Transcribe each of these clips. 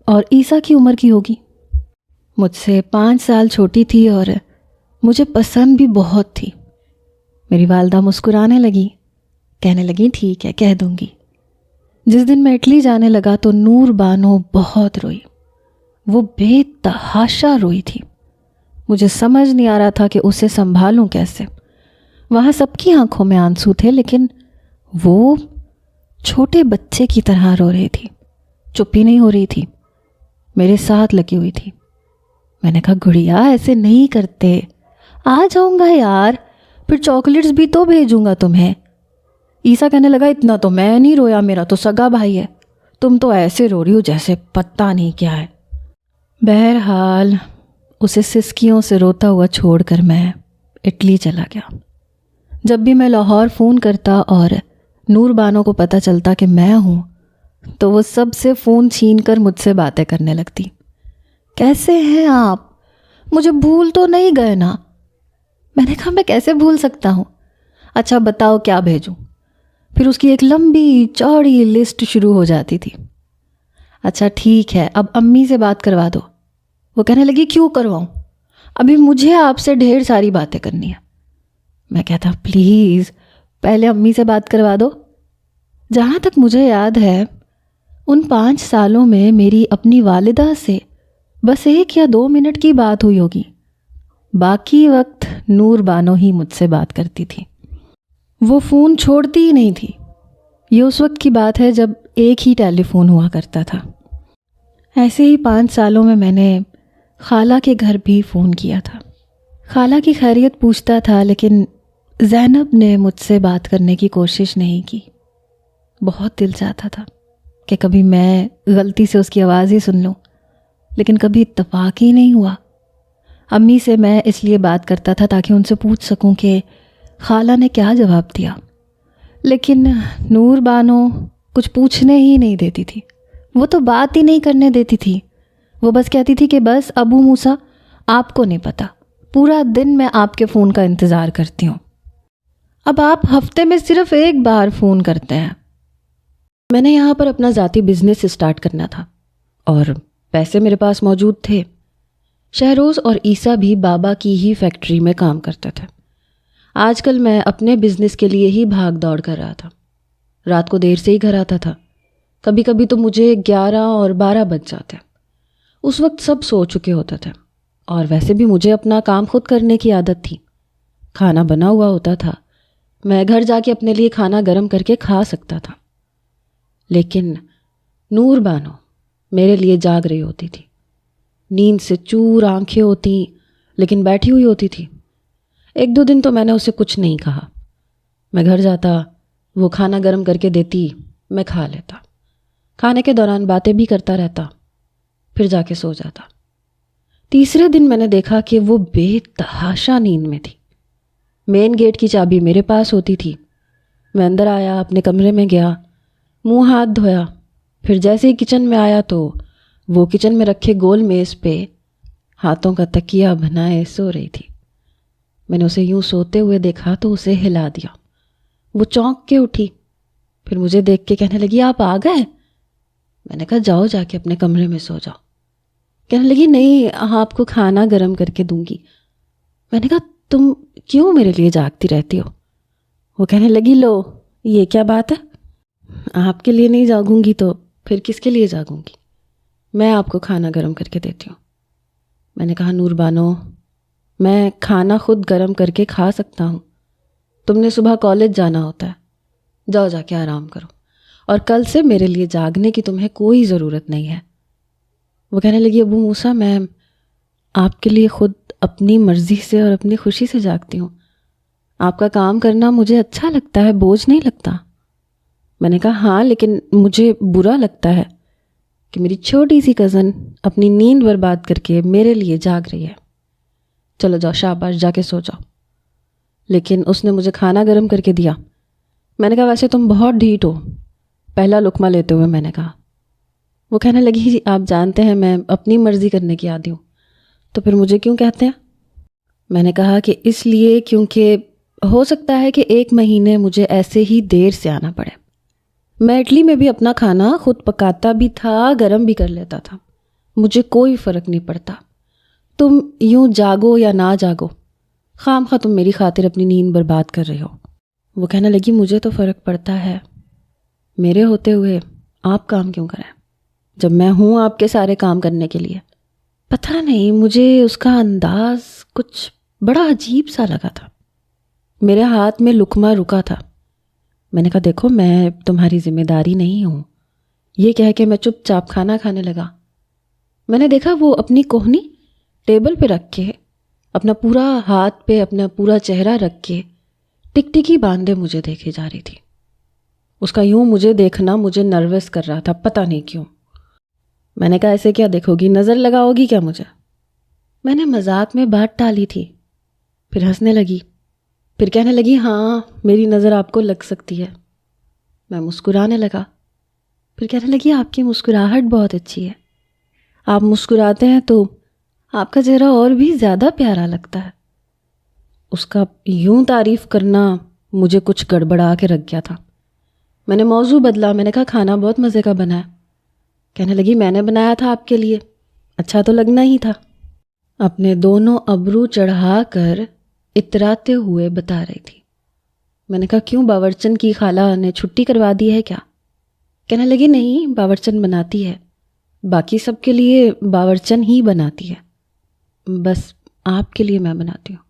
اور عیسیٰ کی عمر کی ہوگی. مجھ سے 5 سال چھوٹی تھی اور مجھے پسند بھی بہت تھی. میری والدہ مسکرانے لگی، کہنے لگی ٹھیک ہے کہہ دوں گی. جس دن میں اٹلی جانے لگا تو نور بانو بہت روئی. وہ بے تحاشا روئی تھی. مجھے سمجھ نہیں آ رہا تھا کہ اسے سنبھالوں کیسے. وہاں سب کی آنکھوں میں آنسو تھے لیکن وہ چھوٹے بچے کی طرح رو رہی تھی. چپی نہیں ہو رہی تھی، میرے ساتھ لگی ہوئی تھی. میں نے کہا گڑیا ایسے نہیں کرتے، آ جاؤں گا یار، پھر چاکلیٹس بھی تو بھیجوں گا تمہیں. عیسیٰ کہنے لگا اتنا تو میں نہیں رویا، میرا تو سگا بھائی ہے، تم تو ایسے رو رہی ہو جیسے پتہ نہیں کیا ہے. بہرحال اسے سسکیوں سے روتا ہوا چھوڑ کر میں اٹلی چلا گیا. جب بھی میں لاہور فون کرتا اور نور بانو کو پتہ چلتا کہ میں ہوں تو وہ سب سے فون چھین کر مجھ سے باتیں کرنے لگتی. کیسے ہیں آپ؟ مجھے بھول تو نہیں گئے نا؟ میں نے کہا میں کیسے بھول سکتا ہوں. اچھا بتاؤ کیا بھیجوں؟ پھر اس کی ایک لمبی چوڑی لسٹ شروع ہو جاتی تھی. اچھا ٹھیک ہے اب امی سے بات کروا دو. وہ کہنے لگی کیوں کرواؤں؟ ابھی مجھے آپ سے ڈھیر ساری باتیں کرنی ہے. میں کہتا پلیز پہلے امی سے بات کروا دو. جہاں تک مجھے یاد ہے ان 5 سالوں میں میری اپنی والدہ سے بس 1 یا 2 منٹ کی بات ہوئی ہوگی. باقی وقت نور بانو ہی مجھ سے بات کرتی تھی. وہ فون چھوڑتی ہی نہیں تھی. یہ اس وقت کی بات ہے جب ایک ہی ٹیلی فون ہوا کرتا تھا. ایسے ہی 5 سالوں میں نے خالہ کے گھر بھی فون کیا تھا. خالہ کی خیریت پوچھتا تھا لیکن زینب نے مجھ سے بات کرنے کی کوشش نہیں کی. بہت دل چاہتا تھا کہ کبھی میں غلطی سے اس کی آواز ہی سن لوں، لیکن کبھی اتفاق ہی نہیں ہوا. امی سے میں اس لیے بات کرتا تھا تاکہ ان سے پوچھ سکوں کہ خالہ نے کیا جواب دیا، لیکن نور بانو کچھ پوچھنے ہی نہیں دیتی تھی. وہ تو بات ہی نہیں کرنے دیتی تھی. وہ بس کہتی تھی کہ بس ابو موسیٰ آپ کو نہیں پتہ، پورا دن میں آپ کے فون کا انتظار کرتی ہوں. اب آپ ہفتے میں صرف 1 بار فون کرتے ہیں. میں نے یہاں پر اپنا ذاتی بزنس اسٹارٹ کرنا تھا اور پیسے میرے پاس موجود تھے. شہروز اور عیسیٰ بھی بابا کی ہی فیکٹری میں کام کرتے تھے. آج کل میں اپنے بزنس کے لیے ہی بھاگ دوڑ کر رہا تھا. رات کو دیر سے ہی گھر آتا تھا. کبھی کبھی تو مجھے 11 اور 12 بج جاتے. اس وقت سب سو چکے ہوتے تھے اور ویسے بھی مجھے اپنا کام خود کرنے کی عادت تھی. کھانا بنا ہوا ہوتا تھا، میں گھر جا کے اپنے لیے کھانا گرم کر کے کھا سکتا تھا. لیکن نور بانو میرے لیے جاگ رہی ہوتی تھی. نیند سے چور آنکھیں ہوتی لیکن بیٹھی ہوئی ہوتی تھی. 1-2 دن تو میں نے اسے کچھ نہیں کہا. میں گھر جاتا، وہ کھانا گرم کر کے دیتی، میں کھا لیتا. کھانے کے دوران باتیں بھی کرتا رہتا، پھر جا کے سو جاتا. تیسرے دن میں نے دیکھا کہ وہ بے تحاشا نیند میں تھی. مین گیٹ کی چابی میرے پاس ہوتی تھی. میں اندر آیا، اپنے کمرے میں گیا، منہ ہاتھ دھویا. پھر جیسے ہی کچن میں آیا تو وہ کچن میں رکھے گول میز پہ ہاتھوں کا تکیہ بنائے سو رہی تھی. میں نے اسے یوں سوتے ہوئے دیکھا تو اسے ہلا دیا. وہ چونک کے اٹھی، پھر مجھے دیکھ کے کہنے لگی آپ آ گئے؟ میں نے کہا جاؤ جا کے اپنے کمرے میں سو جاؤ. کہنے لگی نہیں آپ کو کھانا گرم کر کے دوں گی. میں نے کہا تم کیوں میرے لیے جاگتی رہتی ہو؟ وہ کہنے لگی لو یہ کیا بات ہے، آپ کے لیے نہیں جاگوں گی تو پھر کس کے لیے جاگوں گی؟ میں آپ کو کھانا گرم کر کے دیتی ہوں. میں نے کہا نور بانو میں کھانا خود گرم کر کے کھا سکتا ہوں. تم نے صبح کالج جانا ہوتا ہے، جاؤ جا کے آرام کرو، اور کل سے میرے لیے جاگنے کی تمہیں کوئی ضرورت نہیں ہے. وہ کہنے لگی ابو موسیٰ میں آپ کے لیے خود اپنی مرضی سے اور اپنی خوشی سے جاگتی ہوں. آپ کا کام کرنا مجھے اچھا لگتا ہے، بوجھ نہیں لگتا. میں نے کہا ہاں لیکن مجھے برا لگتا ہے کہ میری چھوٹی سی کزن اپنی نیند برباد کر کے میرے لیے جاگ رہی ہے. چلو جاؤ شاباش جا کے سو جاؤ. لیکن اس نے مجھے کھانا گرم کر کے دیا. میں نے کہا ویسے تم بہت ڈھیٹ ہو. پہلا لقمہ لیتے ہوئے میں نے کہا. وہ کہنے لگی جی آپ جانتے ہیں میں اپنی مرضی کرنے کی عادی ہوں، تو پھر مجھے کیوں کہتے ہیں؟ میں نے کہا کہ اس لیے کیونکہ ہو سکتا ہے کہ 1 مہینے مجھے ایسے ہی دیر سے آنا پڑے. میں اٹلی میں بھی اپنا کھانا خود پکاتا بھی تھا، گرم بھی کر لیتا تھا. مجھے کوئی فرق نہیں پڑتا، تم یوں جاگو یا نہ جاگو، خام خواہ تم میری خاطر اپنی نیند برباد کر رہے ہو۔ وہ کہنے لگی مجھے تو فرق پڑتا ہے، میرے ہوتے ہوئے آپ کام کیوں کریں جب میں ہوں آپ کے سارے کام کرنے کے لیے۔ پتہ نہیں مجھے اس کا انداز کچھ بڑا عجیب سا لگا تھا۔ میرے ہاتھ میں لقمہ رکا تھا، میں نے کہا دیکھو میں تمہاری ذمہ داری نہیں ہوں، یہ کہہ کے میں چپ چاپ کھانا کھانے لگا۔ میں نے دیکھا وہ اپنی کوہنی ٹیبل پہ رکھ کے، اپنا پورا ہاتھ پہ اپنا پورا چہرہ رکھ کے ٹک ٹکی باندھے مجھے دیکھے جا رہی تھی۔ اس کا یوں مجھے دیکھنا مجھے نروس کر رہا تھا، پتہ نہیں کیوں۔ میں نے کہا ایسے کیا دیکھو گی، نظر لگاؤ گی کیا مجھے؟ میں نے مذاق میں بات ٹالی تھی، پھر ہنسنے لگی، پھر کہنے لگی ہاں میری نظر آپ کو لگ سکتی ہے۔ میں مسکرانے لگا، پھر کہنے لگی آپ کی مسکراہٹ بہت اچھی ہے، آپ مسکراتے ہیں تو آپ کا چہرہ اور بھی زیادہ پیارا لگتا ہے۔ اس کا یوں تعریف کرنا مجھے کچھ گڑبڑا کے رکھ گیا تھا۔ میں نے موضوع بدلا، میں نے کہا کھانا بہت مزے کا بنا ہے۔ کہنے لگی میں نے بنایا تھا آپ کے لیے، اچھا تو لگنا ہی تھا۔ اپنے دونوں ابرو چڑھا کر اتراتے ہوئے بتا رہی تھی۔ میں نے کہا کیوں باورچن کی خالہ نے چھٹی کروا دی ہے کیا؟ کہنے لگی نہیں باورچن بناتی ہے، باقی سب کے لیے باورچن ہی بناتی ہے، بس آپ کے لیے میں بناتی ہوں۔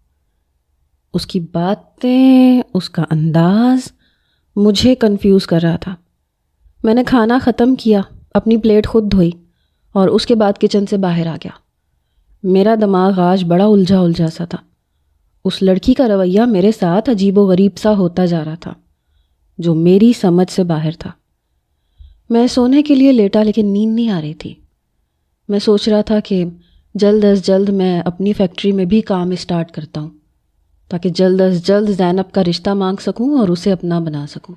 اس کی باتیں، اس کا انداز مجھے کنفیوز کر رہا تھا۔ میں نے کھانا ختم کیا، اپنی پلیٹ خود دھوئی اور اس کے بعد کچن سے باہر آ گیا۔ میرا دماغ آج بڑا الجھا سا تھا۔ اس لڑکی کا رویہ میرے ساتھ عجیب و غریب سا ہوتا جا رہا تھا جو میری سمجھ سے باہر تھا۔ میں سونے کے لیے لیٹا لیکن نیند نہیں آ رہی تھی۔ میں سوچ رہا تھا کہ جلد از جلد میں اپنی فیکٹری میں بھی کام اسٹارٹ کرتا ہوں تاکہ جلد از جلد زینب کا رشتہ مانگ سکوں اور اسے اپنا بنا سکوں۔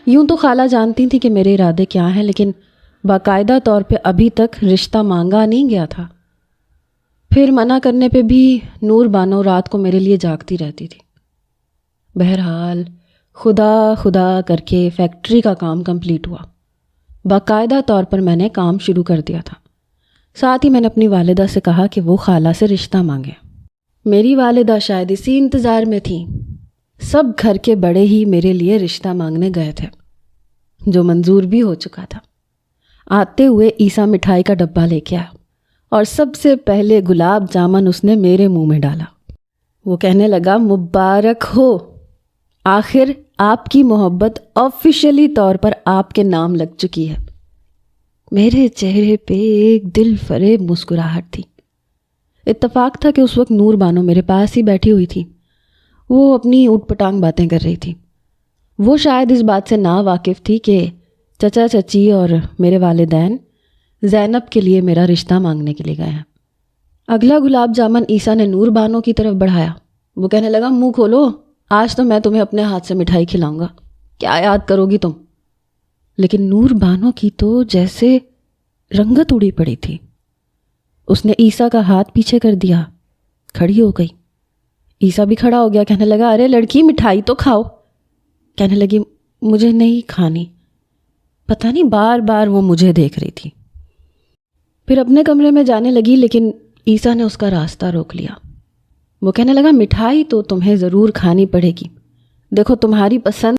یوں تو خالہ جانتی تھی کہ میرے ارادے کیا ہیں، لیکن باقاعدہ طور پہ ابھی تک رشتہ مانگا نہیں گیا تھا۔ پھر منع کرنے پہ بھی نور بانو رات کو میرے لیے جاگتی رہتی تھی۔ بہرحال خدا خدا کر کے فیکٹری کا کام کمپلیٹ ہوا۔ باقاعدہ طور پر میں نے کام شروع کر دیا تھا۔ ساتھ ہی میں نے اپنی والدہ سے کہا کہ وہ خالہ سے رشتہ مانگیں۔ میری والدہ شاید اسی انتظار میں تھیں۔ سب گھر کے بڑے ہی میرے لیے رشتہ مانگنے گئے تھے، جو منظور بھی ہو چکا تھا۔ آتے ہوئے عیسیٰ مٹھائی کا ڈبہ لے کے آیا اور سب سے پہلے گلاب جامن اس نے میرے منہ میں ڈالا۔ وہ کہنے لگا مبارک ہو، آخر آپ کی محبت آفیشیلی طور پر آپ کے نام لگ چکی ہے۔ میرے چہرے پہ ایک دل فریب مسکراہٹ تھی۔ اتفاق تھا کہ اس وقت نور بانو میرے پاس ہی بیٹھی ہوئی تھی۔ وہ اپنی اوٹ پٹانگ باتیں کر رہی تھی۔ وہ شاید اس بات سے نا واقف تھی کہ چچا چچی اور میرے والدین زینب کے لیے میرا رشتہ مانگنے کے لیے گئے ہیں۔ اگلا گلاب جامن عیسیٰ نے نور بانو کی طرف بڑھایا۔ وہ کہنے لگا منہ کھولو، آج تو میں تمہیں اپنے ہاتھ سے مٹھائی کھلاؤں گا، کیا یاد کرو گی تم؟ لیکن نور بانو کی تو جیسے رنگت اڑی پڑی تھی۔ اس نے عیسیٰ کا ہاتھ پیچھے کر دیا، کھڑی ہو گئی۔ عیسیٰ بھی کھڑا ہو گیا، کہنے لگا ارے لڑکی مٹھائی تو کھاؤ۔ کہنے لگی مجھے نہیں کھانی۔ پتہ نہیں بار بار وہ مجھے دیکھ رہی تھی۔ پھر اپنے کمرے میں جانے لگی، لیکن عیسیٰ نے اس کا راستہ روک لیا۔ وہ کہنے لگا مٹھائی تو تمہیں ضرور کھانی پڑے گی، دیکھو تمہاری پسند